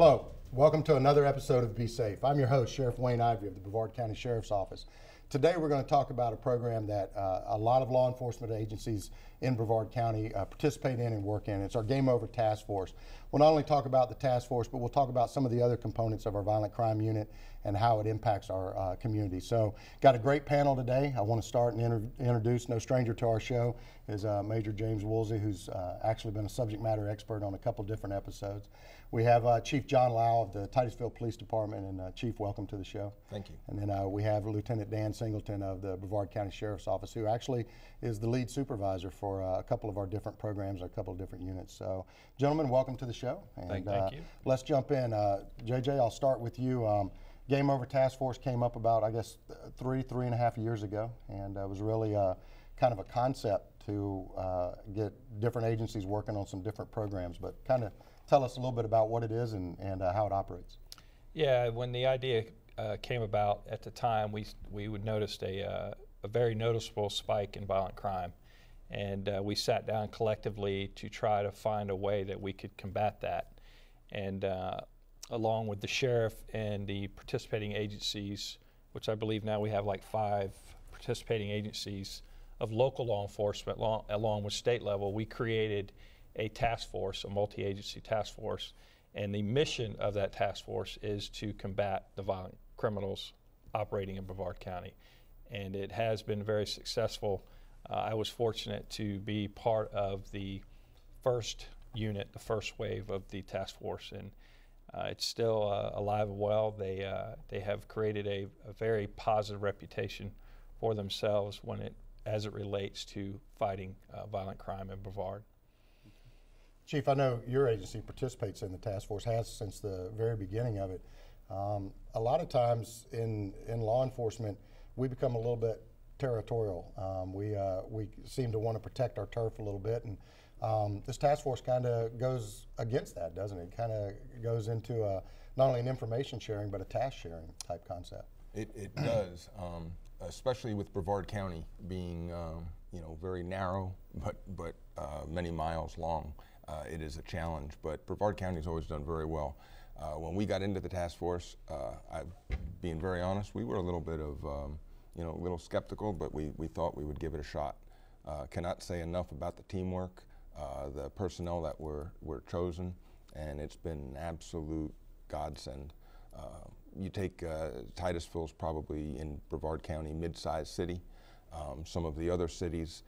Hello, welcome to another episode of Be Safe. I'm your host, Sheriff Wayne Ivey of the Brevard County Sheriff's Office. Today we're going to talk about a program that a lot of law enforcement agencies in Brevard County participate in and work in. It's our Game Over Task Force. We'll not only talk about the task force, but we'll talk about some of the other components of our violent crime unit and how it impacts our community. So, got a great panel today. I want to start and introduce, no stranger to our show, is Major James Woolsey, who's actually been a subject matter expert on a couple different episodes. We have Chief John Lau of the Titusville Police Department, and Chief, welcome to the show. Thank you. And then we have Lieutenant Dan Singleton of the Brevard County Sheriff's Office, who actually is the lead supervisor for a couple of our different programs, a couple of different units. So, gentlemen, welcome to the show. And, thank you. Let's jump in. JJ, I'll start with you. Game Over Task Force came up about, I guess, three and a half years ago, and it was really kind of a concept to get different agencies working on some different programs. But kind of tell us a little bit about what it is and how it operates. Yeah, when the idea came about at the time, we would noticed a very noticeable spike in violent crime, and we sat down collectively to try to find a way that we could combat that. And along with the sheriff and the participating agencies, which I believe now we have like 5 participating agencies of local law enforcement, along with state level, we created a task force, a multi-agency task force, and the mission of that task force is to combat the violent criminals operating in Brevard County. And it has been very successful. I was fortunate to be part of the first unit, the first wave of the task force, and it's still alive and well. They have created a very positive reputation for themselves as it relates to fighting violent crime in Brevard. Chief, I know your agency participates in the task force, has since the very beginning of it. A lot of times in law enforcement, we become a little bit territorial. We seem to want to protect our turf a little bit, and this task force kind of goes against that, doesn't it? It kind of goes into not only an information sharing, but a task sharing type concept. It does, especially with Brevard County being very narrow, but many miles long. It is a challenge, but Brevard County has always done very well. When we got into the task force, being very honest, we were a little bit of, a little skeptical, but we thought we would give it a shot. Cannot say enough about the teamwork, the personnel that were chosen, and it's been an absolute godsend. You take Titusville's probably in Brevard County, mid-sized city. Some of the other cities,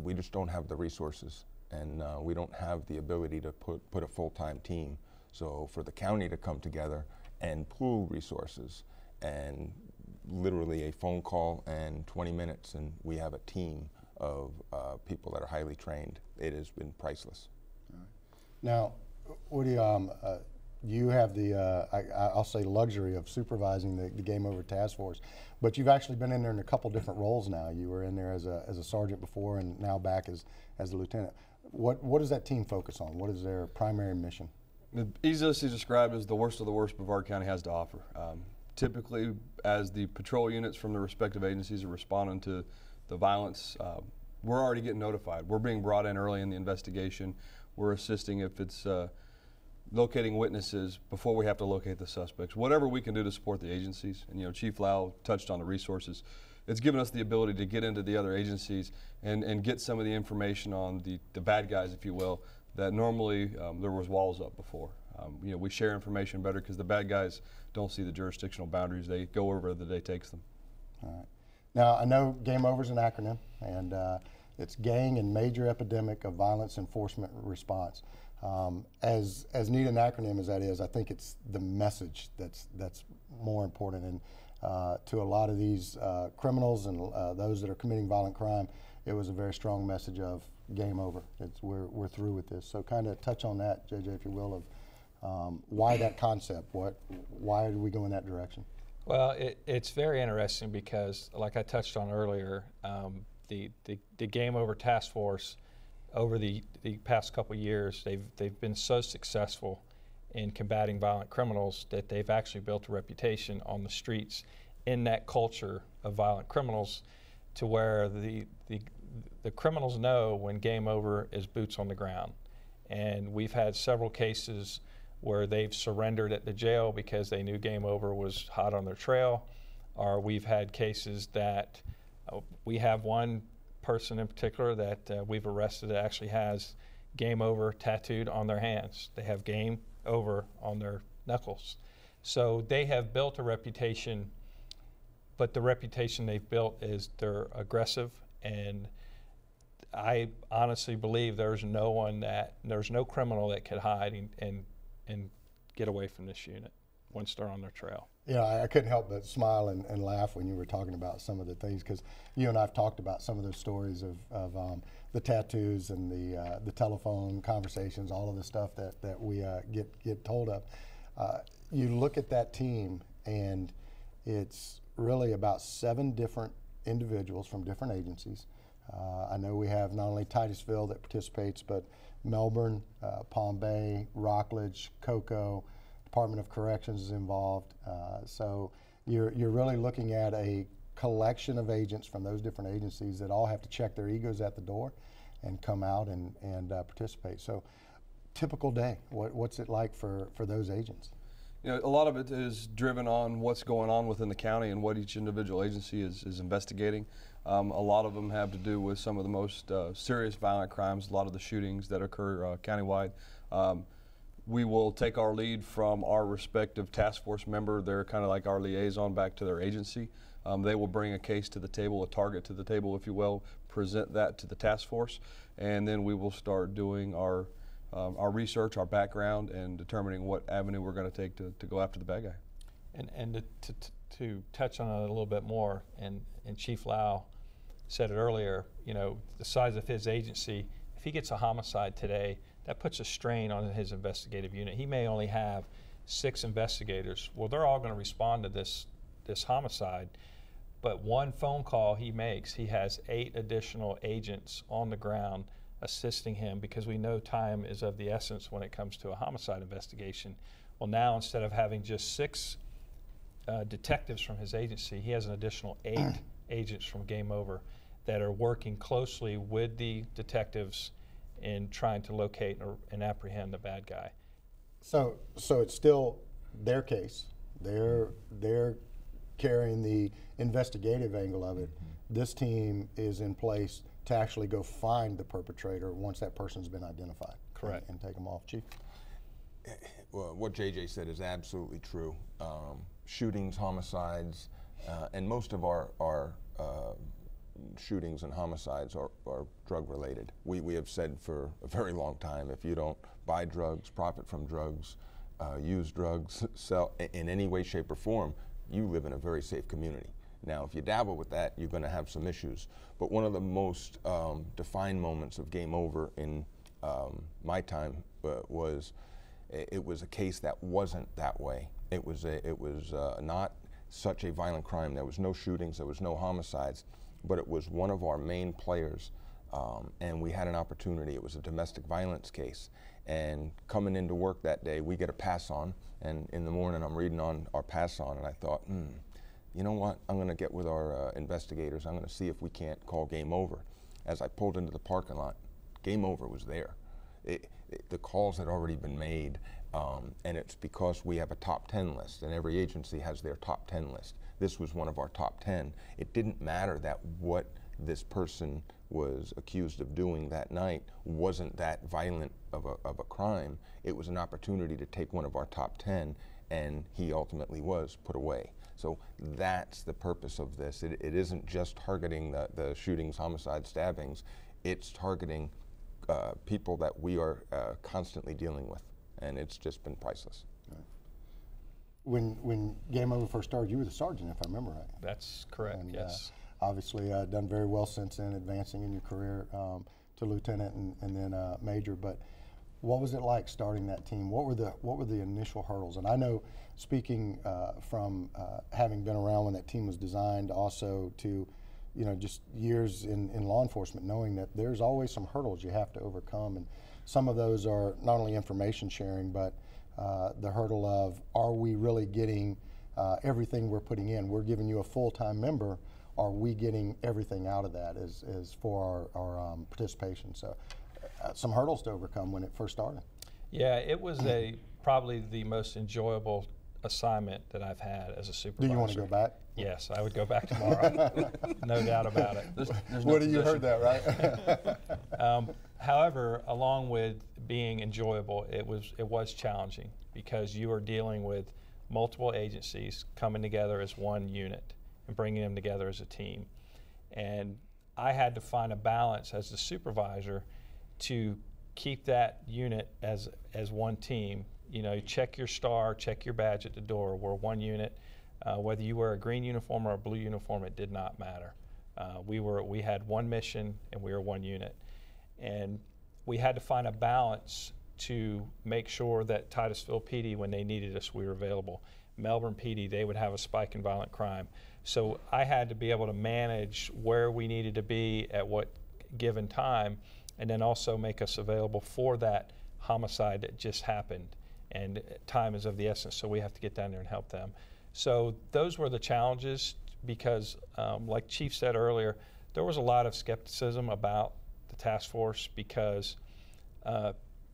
we just don't have the resources, and we don't have the ability to put a full-time team. So for the county to come together and pool resources, and literally a phone call and 20 minutes, and we have a team of people that are highly trained, it has been priceless. All right. Now, Woody, you have the, I'll say, luxury of supervising the Game Over Task Force, but you've actually been in there in a couple different roles now. You were in there as a sergeant before, and now back as a lieutenant. What does that team focus on? What is their primary mission? The easiest to describe as the worst of the worst Brevard County has to offer. Typically, as the patrol units from the respective agencies are responding to the violence, we're already getting notified. We're being brought in early in the investigation. We're assisting if it's locating witnesses before we have to locate the suspects. Whatever we can do to support the agencies, and Chief Lau touched on the resources. It's given us the ability to get into the other agencies and get some of the information on the bad guys, if you will, that normally there was walls up before. We share information better because the bad guys don't see the jurisdictional boundaries. They go wherever the day takes them. All right. Now, I know Game Over is an acronym, and it's Gang and Major Epidemic of Violence Enforcement Response. As neat an acronym as that is, I think it's the message that's more important. And to a lot of these criminals and those that are committing violent crime, it was a very strong message of game over. We're through with this. So kind of touch on that, JJ, if you will, of why that concept? Why did we go in that direction? Well, it's very interesting because, like I touched on earlier, the Game Over Task Force over the past couple of years, they've been so successful in combating violent criminals that they've actually built a reputation on the streets in that culture of violent criminals, to where the criminals know when Game Over is boots on the ground. And we've had several cases where they've surrendered at the jail because they knew game over was hot on their trail, or we've had cases that we have one person in particular that we've arrested that actually has game over tattooed on their hands. They have game over on their knuckles. So they have built a reputation, but the reputation they've built is they're aggressive, and I honestly believe there's no criminal that could hide and get away from this unit once they're on their trail. Yeah, I couldn't help but smile and laugh when you were talking about some of the things, because you and I have talked about some of those stories of the tattoos and the telephone conversations, all of the stuff that we get told of. You look at that team, and it's really about 7 different individuals from different agencies. I know we have not only Titusville that participates, but Melbourne, Palm Bay, Rockledge, Cocoa, Department of Corrections is involved. So you're really looking at a collection of agents from those different agencies that all have to check their egos at the door and come out and participate. So typical day, what's it like for those agents? You know, a lot of it is driven on what's going on within the county and what each individual agency is investigating. A lot of them have to do with some of the most serious violent crimes, a lot of the shootings that occur countywide. We will take our lead from our respective task force member. They're kind of like our liaison back to their agency. They will bring a case to the table, a target to the table, if you will, present that to the task force, and then we will start doing our research, our background, and determining what avenue we're going to take to go after the bad guy. And to touch on it a little bit more, and Chief Lau said it earlier, you know, the size of his agency, if he gets a homicide today, that puts a strain on his investigative unit. He may only have 6 investigators. Well, they're all going to respond to this homicide, but one phone call he makes, he has 8 additional agents on the ground assisting him, because we know time is of the essence when it comes to a homicide investigation. Well, now instead of having just 6 detectives from his agency, he has an additional 8 agents from Game Over that are working closely with the detectives in trying to locate and apprehend the bad guy. So it's still their case. They're carrying the investigative angle of it. This team is in place to actually go find the perpetrator once that person's been identified. Correct. And take them off. Chief? Well, what JJ said is absolutely true. Shootings, homicides, and most of our shootings and homicides are drug related. We have said for a very long time, if you don't buy drugs, profit from drugs, use drugs, sell in any way, shape, or form, you live in a very safe community. Now, if you dabble with that, you're going to have some issues. But one of the most defined moments of Game Over in my time was a case that wasn't that way. It was not such a violent crime. There was no shootings, there was no homicides, but it was one of our main players, and we had an opportunity. It was a domestic violence case, and coming into work that day, we get a pass on, and in the morning I'm reading on our pass on, and I thought, you know what, I'm going to get with our investigators. I'm going to see if we can't call Game Over. As I pulled into the parking lot, Game Over was there. The calls had already been made, and it's because we have a top 10 list, and every agency has their top 10 list. This was one of our top 10. It didn't matter that what this person was accused of doing that night wasn't that violent of a crime. It was an opportunity to take one of our top 10, and he ultimately was put away. So that's the purpose of this. It isn't just targeting the shootings, homicides, stabbings. It's targeting people that we are constantly dealing with, and it's just been priceless. When Game Over first started, you were the sergeant, if I remember right. That's correct, and, yes. Obviously done very well since then, advancing in your career to lieutenant and then major. But what was it like starting that team? What were the initial hurdles? And I know, speaking from having been around when that team was designed, also to just years in law enforcement, knowing that there's always some hurdles you have to overcome, and some of those are not only information sharing, but the hurdle of, are we really getting everything we're putting in? We're giving you a full-time member. Are we getting everything out of that as for our participation? So some hurdles to overcome when it first started. Yeah, it was probably the most enjoyable assignment that I've had as a supervisor. Do you want to go back? Yes, I would go back tomorrow. No doubt about it. There's What do you heard that, right? However, along with being enjoyable, it was challenging because you are dealing with multiple agencies coming together as one unit and bringing them together as a team. And I had to find a balance as the supervisor to keep that unit as one team. You know, check your star, check your badge at the door. We're one unit. Whether you wear a green uniform or a blue uniform, it did not matter. We had one mission and we were one unit. And we had to find a balance to make sure that Titusville PD, when they needed us, we were available. Melbourne PD, they would have a spike in violent crime. So I had to be able to manage where we needed to be at what given time, and then also make us available for that homicide that just happened. And time is of the essence, so we have to get down there and help them. So those were the challenges because, like Chief said earlier, there was a lot of skepticism about the task force because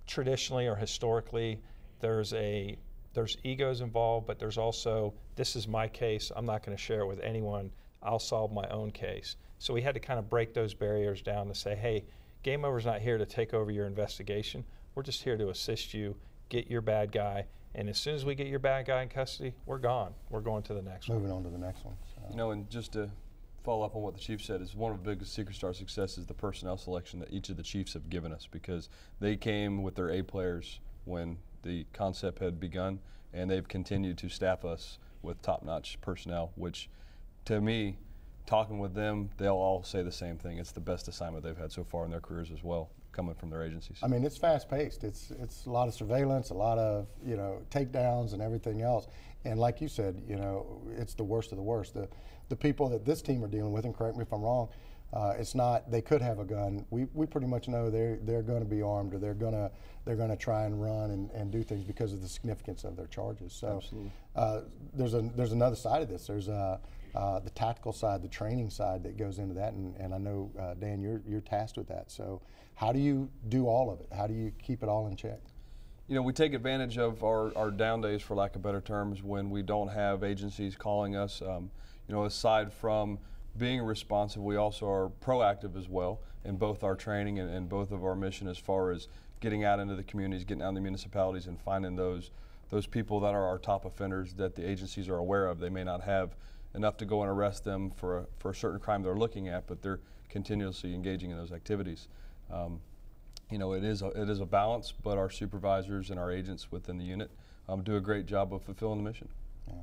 traditionally or historically there's egos involved, but there's also, this is my case, I'm not going to share it with anyone, I'll solve my own case. So we had to kind of break those barriers down to say, hey, Game Over's not here to take over your investigation, we're just here to assist you, get your bad guy, and as soon as we get your bad guy in custody, we're gone. We're going to the next one. Moving on to the next one. So. You know, and just to follow up on what the chief said, is one of the biggest secret star successes the personnel selection that each of the chiefs have given us, because they came with their A players when the concept had begun, and they've continued to staff us with top-notch personnel, which to me, talking with them, they'll all say the same thing. It's the best assignment they've had so far in their careers as well, coming from their agencies. I mean, it's fast-paced. It's a lot of surveillance, a lot of, you know, takedowns and everything else. And like you said, you know, it's the worst of the worst. The people that this team are dealing with, and correct me if I'm wrong, it's not they could have a gun. We pretty much know they're going to be armed, or they're going to try and run and do things because of the significance of their charges. So there's another side of this. There's the tactical side, the training side that goes into that, and I know Dan, you're tasked with that. So how do you do all of it? How do you keep it all in check? You know, we take advantage of our down days, for lack of better terms, when we don't have agencies calling us. You know, aside from being responsive, we also are proactive as well in both our training and both of our mission, as far as getting out into the communities, getting out in the municipalities, and finding those people that are our top offenders that the agencies are aware of. They may not have enough to go and arrest them for a certain crime they're looking at, but they're continuously engaging in those activities. You know, it is a balance, but our supervisors and our agents within the unit do a great job of fulfilling the mission. Yeah.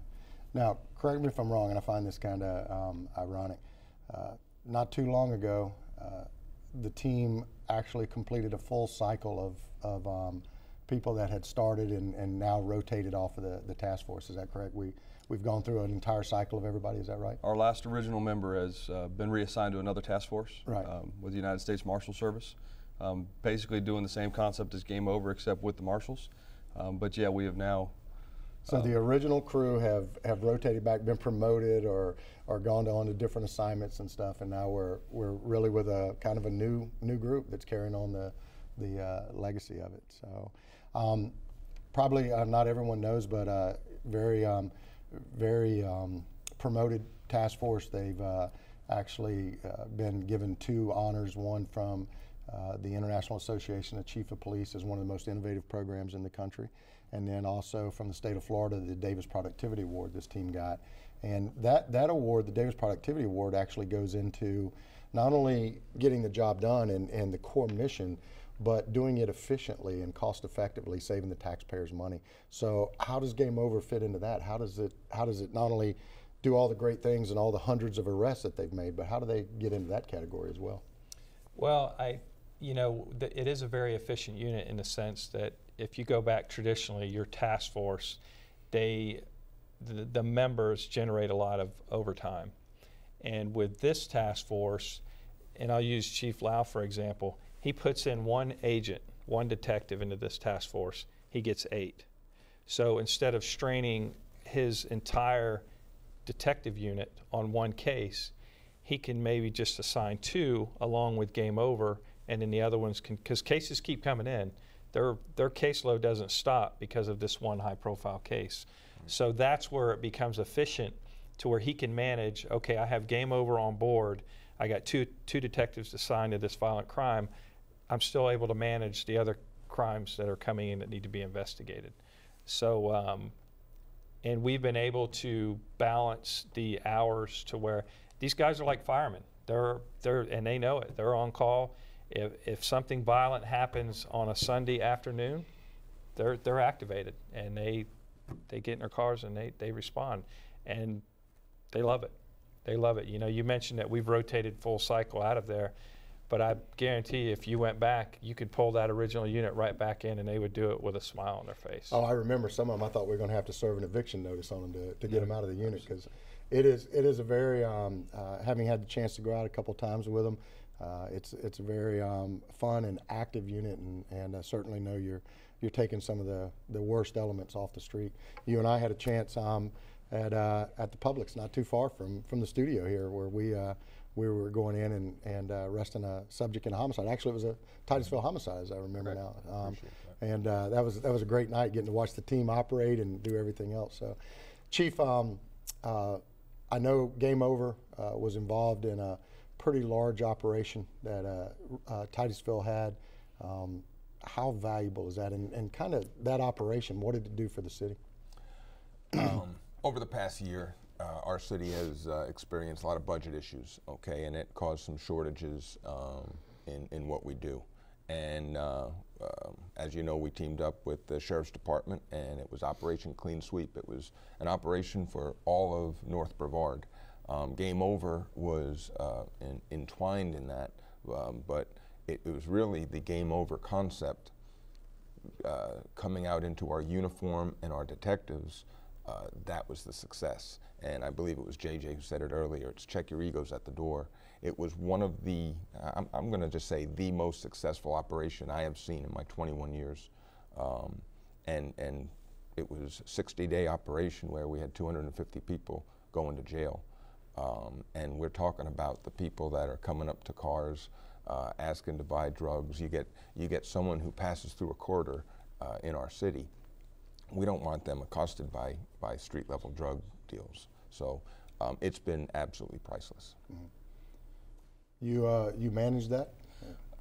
Now, correct me if I'm wrong, and I find this kind of ironic. Not too long ago, the team actually completed a full cycle of people that had started and now rotated off of the task force. Is that correct? We've gone through an entire cycle of everybody. Is that right? Our last original member has been reassigned to another task force, right, with the United States Marshal Service. Basically doing the same concept as Game Over, except with the Marshals. But yeah, we have now. So the original crew have rotated back, been promoted, or gone on to different assignments and stuff, and now we're really with a kind of a new group that's carrying on the legacy of it. So probably not everyone knows, but very promoted task force. They've actually been given 2 honors, one from the International Association of Chief of Police as one of the most innovative programs in the country, and then also from the state of Florida, the Davis Productivity Award this team got. And that award, the Davis Productivity Award, actually goes into not only getting the job done and the core mission, but doing it efficiently and cost effectively, saving the taxpayers money. So how does Game Over fit into that? How does it not only do all the great things and all the hundreds of arrests that they've made, but how do they get into that category as well? Well, you know, it is a very efficient unit in the sense that if you go back traditionally, your task force, the members generate a lot of overtime. And with this task force, and I'll use Chief Lau for example, he puts in 1 agent, 1 detective into this task force, he gets 8. So instead of straining his entire detective unit on 1 case, he can maybe just assign 2 along with Game Over, and then the other ones can, because cases keep coming in. their caseload doesn't stop because of this one high-profile case. So that's where it becomes efficient, to where he can manage, okay, I have Game Over on board, I got two detectives assigned to this violent crime, I'm still able to manage the other crimes that are coming in that need to be investigated. So, and we've been able to balance the hours to where these guys are like firemen. And they know it. They're on call. If something violent happens on a Sunday afternoon, they're activated, and they get in their cars and they respond, and they love it. They love it. You know, you mentioned that we've rotated full cycle out of there, but I guarantee you, if you went back, you could pull that original unit right back in, and they would do it with a smile on their face. Oh, I remember some of them. I thought we were going to have to serve an eviction notice on them to get them out of the unit, because it is a very, having had the chance to go out a couple times with them, it's a very fun and active unit, and I certainly know you're taking some of the worst elements off the street. You and I had a chance at the Publix, not too far from the studio here, where we were going in and arresting a subject in a homicide. Actually, it was a Titusville homicide, as I remember now. And that was a great night, getting to watch the team operate and do everything else. So, Chief, I know Game Over was involved in a pretty large operation that Titusville had. How valuable is that? And kind of that operation, what did it do for the city? Over the past year, our city has experienced a lot of budget issues, okay, and it caused some shortages in what we do. And as you know, we teamed up with the Sheriff's Department, and it was Operation Clean Sweep. It was an operation for all of North Brevard. Game Over was entwined in that, but it was really the Game Over concept coming out into our uniform and our detectives. That was the success. And I believe it was JJ who said it earlier, it's check your egos at the door. It was one of the, I'm going to just say, the most successful operation I have seen in my 21 years. And it was a 60-day operation where we had 250 people going to jail. And we're talking about the people that are coming up to cars, asking to buy drugs. You get someone who passes through a corridor in our city. We don't want them accosted by street-level drug deals. So it's been absolutely priceless. Mm-hmm. You managed that?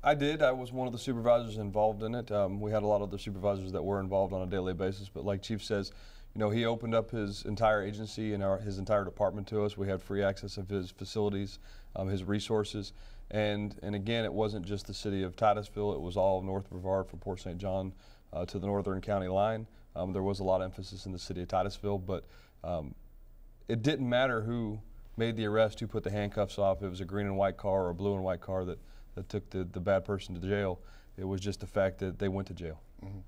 I did. I was one of the supervisors involved in it. We had a lot of the supervisors that were involved on a daily basis, but like Chief says, you know, he opened up his entire agency and his entire department to us. We had free access of his facilities, his resources, and again, it wasn't just the city of Titusville. It was all of North Brevard, from Port St. John to the northern county line. There was a lot of emphasis in the city of Titusville, but it didn't matter who made the arrest, who put the handcuffs off. It was a green and white car or a blue and white car that took the bad person to jail. It was just the fact that they went to jail. Mm-hmm.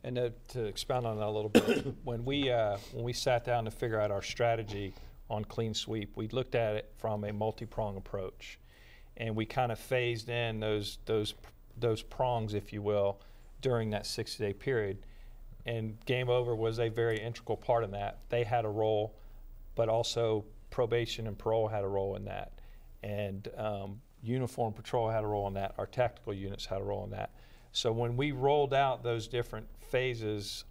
And to expound on that a little bit, when we sat down to figure out our strategy on Clean Sweep, we looked at it from a multi-prong approach, and we kind of phased in those prongs, if you will, during that 60-day period. And Game Over was a very integral part in that. They had a role, but also probation and parole had a role in that, and uniform patrol had a role in that. Our tactical units had a role in that. So when we rolled out those different phases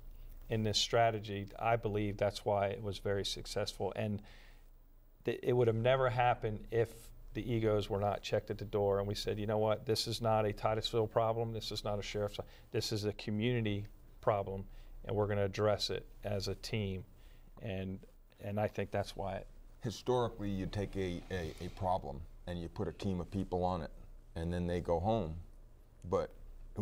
in this strategy, I believe that's why it was very successful. And it would have never happened if the egos were not checked at the door. And we said, you know what, this is not a Titusville problem. This is not a sheriff's. This is a community problem, and we're going to address it as a team. And I think that's why it. Historically, you take a problem and you put a team of people on it, and then they go home. But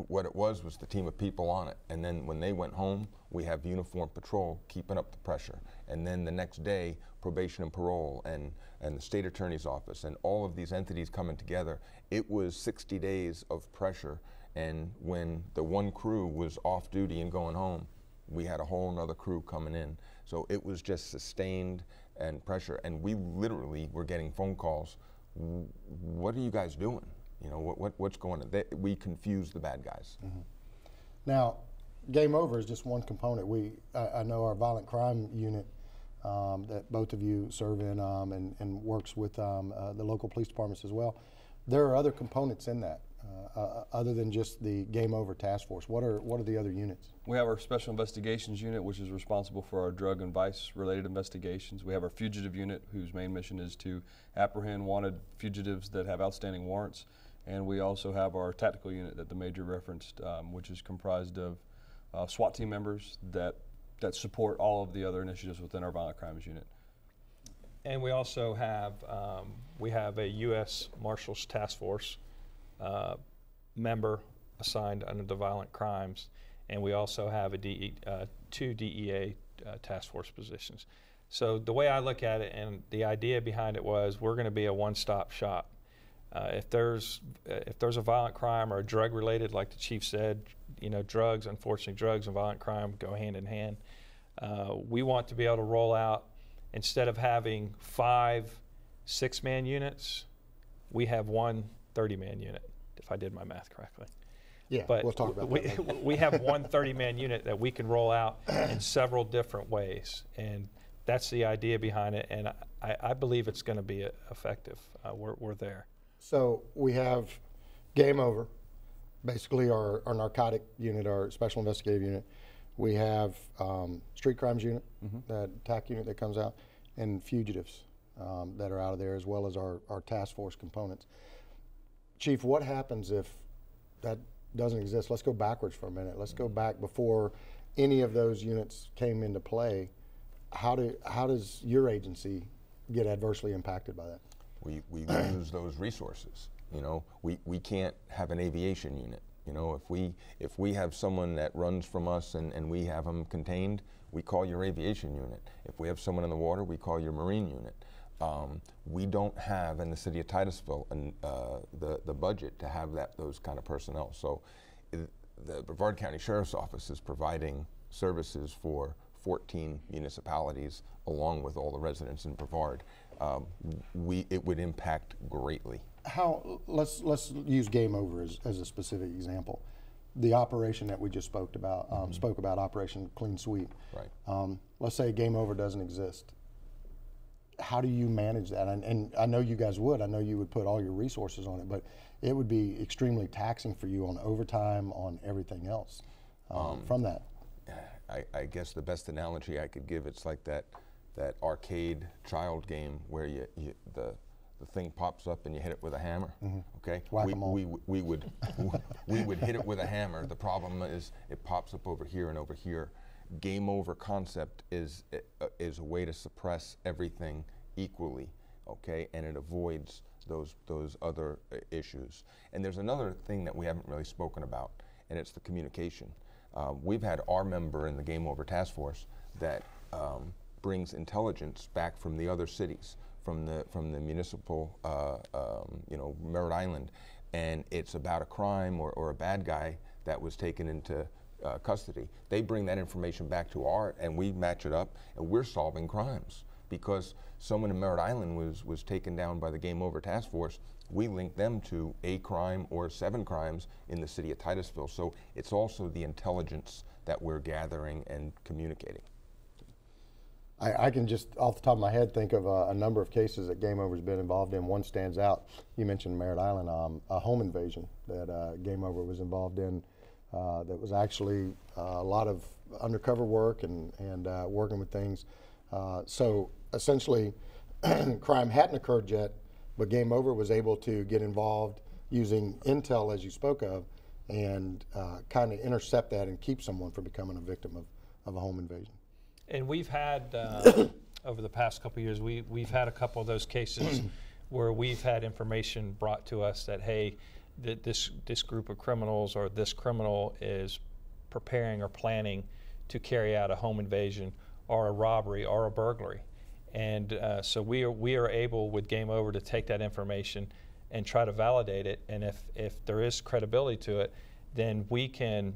what it was the team of people on it, and then when they went home, we have uniform patrol keeping up the pressure, and then the next day probation and parole and the state attorney's office and all of these entities coming together. It was 60 days of pressure, and when the one crew was off duty and going home, we had a whole nother crew coming in. So it was just sustained and pressure, and we literally were getting phone calls. What are you guys doing? You know, what's going on? We confuse the bad guys. Mm-hmm. Now, Game Over is just one component. I know our violent crime unit that both of you serve in and works with the local police departments as well. There are other components in that. other than just the Game Over Task Force? What are the other units? We have our Special Investigations Unit, which is responsible for our drug and vice-related investigations. We have our Fugitive Unit, whose main mission is to apprehend wanted fugitives that have outstanding warrants. And we also have our Tactical Unit that the Major referenced, which is comprised of SWAT team members that support all of the other initiatives within our Violent Crimes Unit. And we also have a U.S. Marshals Task Force member assigned under the violent crimes, and we also have two DEA task force positions. So the way I look at it, and the idea behind it was, we're going to be a one-stop shop. If there's a violent crime or a drug-related, like the chief said, drugs, unfortunately, drugs and violent crime go hand in hand. We want to be able to roll out, instead of having 5 6-man units, we have 1 30-man unit, if I did my math correctly. Yeah, but we'll talk about that. We have 1 30-man unit that we can roll out in several different ways, and that's the idea behind it, and I believe it's going to be effective. We're there. So we have Game Over, basically our narcotic unit, our special investigative unit. We have street crimes unit, that TAC unit that comes out, and fugitives that are out of there, as well as our task force components. Chief, what happens if that doesn't exist? Let's go backwards for a minute. Let's go back before any of those units came into play. How does your agency get adversely impacted by that? We lose those resources. We can't have an aviation unit. If we have someone that runs from us and we have them contained, we call your aviation unit. If we have someone in the water, we call your marine unit. We don't have in the city of Titusville the budget to have those kind of personnel. So the Brevard County Sheriff's Office is providing services for 14 municipalities along with all the residents in Brevard. It would impact greatly. Let's use Game Over as a specific example. The operation that we just spoke about Operation Clean Sweep. Right. Let's say Game Over doesn't exist. How do you manage that? And I know you guys would. I know you would put all your resources on it, but it would be extremely taxing for you on overtime, on everything else from that. I guess the best analogy I could give, it's like that arcade child game where the thing pops up and you hit it with a hammer. Okay, we would hit it with a hammer. The problem is it pops up over here and over here. Game Over concept is a way to suppress everything equally, okay, and it avoids those other issues. And there's another thing that we haven't really spoken about, and it's the communication. We've had our member in the Game Over Task Force that brings intelligence back from the other cities, from the municipal, Merritt Island, and it's about a crime or a bad guy that was taken into custody. They bring that information back to and we match it up, and we're solving crimes. Because someone in Merritt Island was taken down by the Game Over Task Force, we link them to a crime or 7 crimes in the city of Titusville. So it's also the intelligence that we're gathering and communicating. I can just, off the top of my head, think of a number of cases that Game Over's been involved in. One stands out. You mentioned Merritt Island, a home invasion that Game Over was involved in. That was actually a lot of undercover work and working with things. So essentially, crime hadn't occurred yet, but Game Over was able to get involved using intel, as you spoke of, and kind of intercept that and keep someone from becoming a victim of a home invasion. And we've had, over the past couple of years, we've had a couple of those cases where we've had information brought to us that, hey, this group of criminals or this criminal is preparing or planning to carry out a home invasion or a robbery or a burglary. And so we are able with Game Over to take that information and try to validate it. And if there is credibility to it, then we can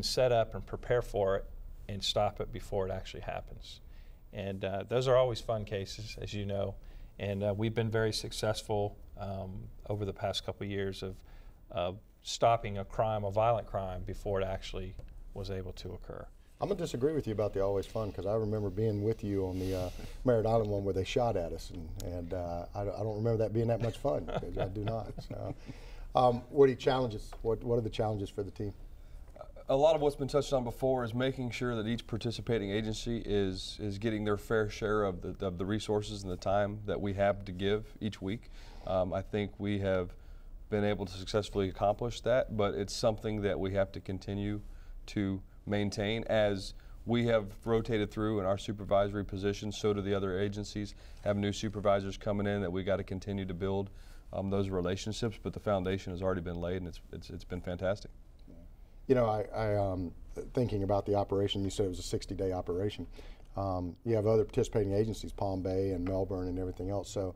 set up and prepare for it and stop it before it actually happens. And those are always fun cases, as you know. And we've been very successful over the past couple of years of stopping a violent crime, before it actually was able to occur. I'm going to disagree with you about the Always Fun, because I remember being with you on the Merritt Island one where they shot at us, and I don't remember that being that much fun. I do not. So, what are the challenges? What are the challenges for the team? A lot of what's been touched on before is making sure that each participating agency is getting their fair share of the resources and the time that we have to give each week. I think we have been able to successfully accomplish that, but it's something that we have to continue to maintain. As we have rotated through in our supervisory positions, so do the other agencies have new supervisors coming in that we got to continue to build those relationships, but the foundation has already been laid, and it's been fantastic. You know, I thinking about the operation, you said it was a 60-day operation. You have other participating agencies, Palm Bay and Melbourne and everything else, so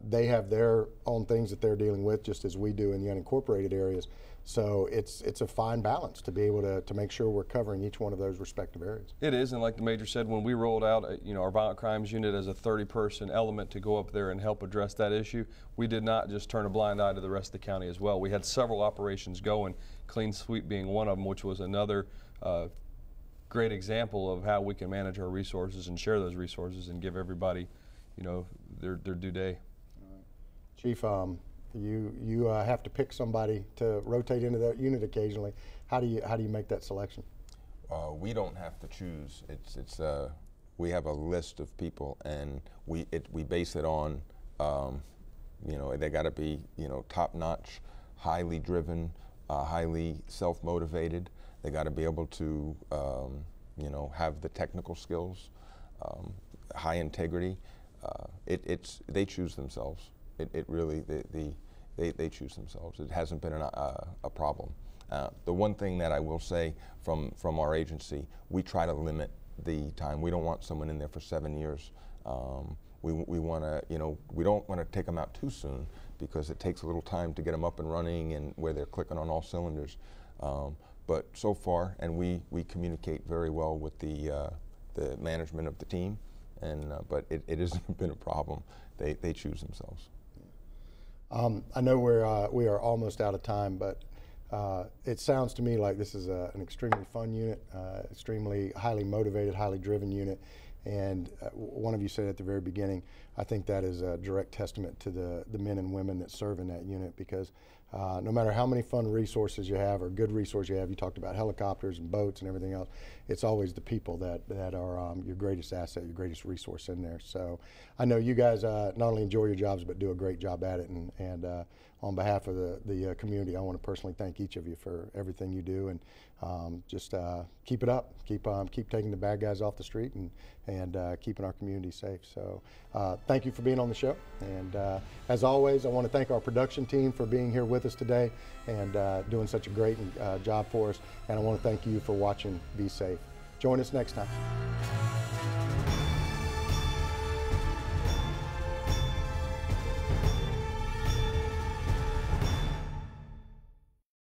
they have their own things that they're dealing with, just as we do in the unincorporated areas. So it's a fine balance to be able to make sure we're covering each one of those respective areas. It is, and like the Major said, when we rolled out our violent crimes unit as a 30-person element to go up there and help address that issue, we did not just turn a blind eye to the rest of the county as well. We had several operations going, Clean Sweep being one of them, which was another great example of how we can manage our resources and share those resources and give everybody, their due day. Chief, you have to pick somebody to rotate into that unit occasionally. How do you make that selection? We don't have to choose. We have a list of people, and we base it on they got to be top-notch, highly driven, highly self-motivated. They got to be able to have the technical skills, high integrity. They choose themselves. It really, they choose themselves. It hasn't been a problem. The one thing that I will say from our agency, we try to limit the time. We don't want someone in there for 7 years. We want to, we don't want to take them out too soon, because it takes a little time to get them up and running and where they're clicking on all cylinders. But so far, and we communicate very well with the management of the team, but it hasn't been a problem. They choose themselves. I know we are almost out of time, but it sounds to me like this is an extremely fun unit, extremely highly motivated, highly driven unit. And one of you said at the very beginning, I think that is a direct testament to the men and women that serve in that unit, because no matter how many fun resources you have or good resources you have, you talked about helicopters and boats and everything else, it's always the people that are your greatest asset, your greatest resource in there. So I know you guys not only enjoy your jobs, but do a great job at it. And on behalf of the community, I want to personally thank each of you for everything you do, and just keep it up. Keep taking the bad guys off the street and keeping our community safe. So thank you for being on the show. And as always, I want to thank our production team for being here with us today and doing such a great job for us. And I want to thank you for watching Be Safe. Join us next time.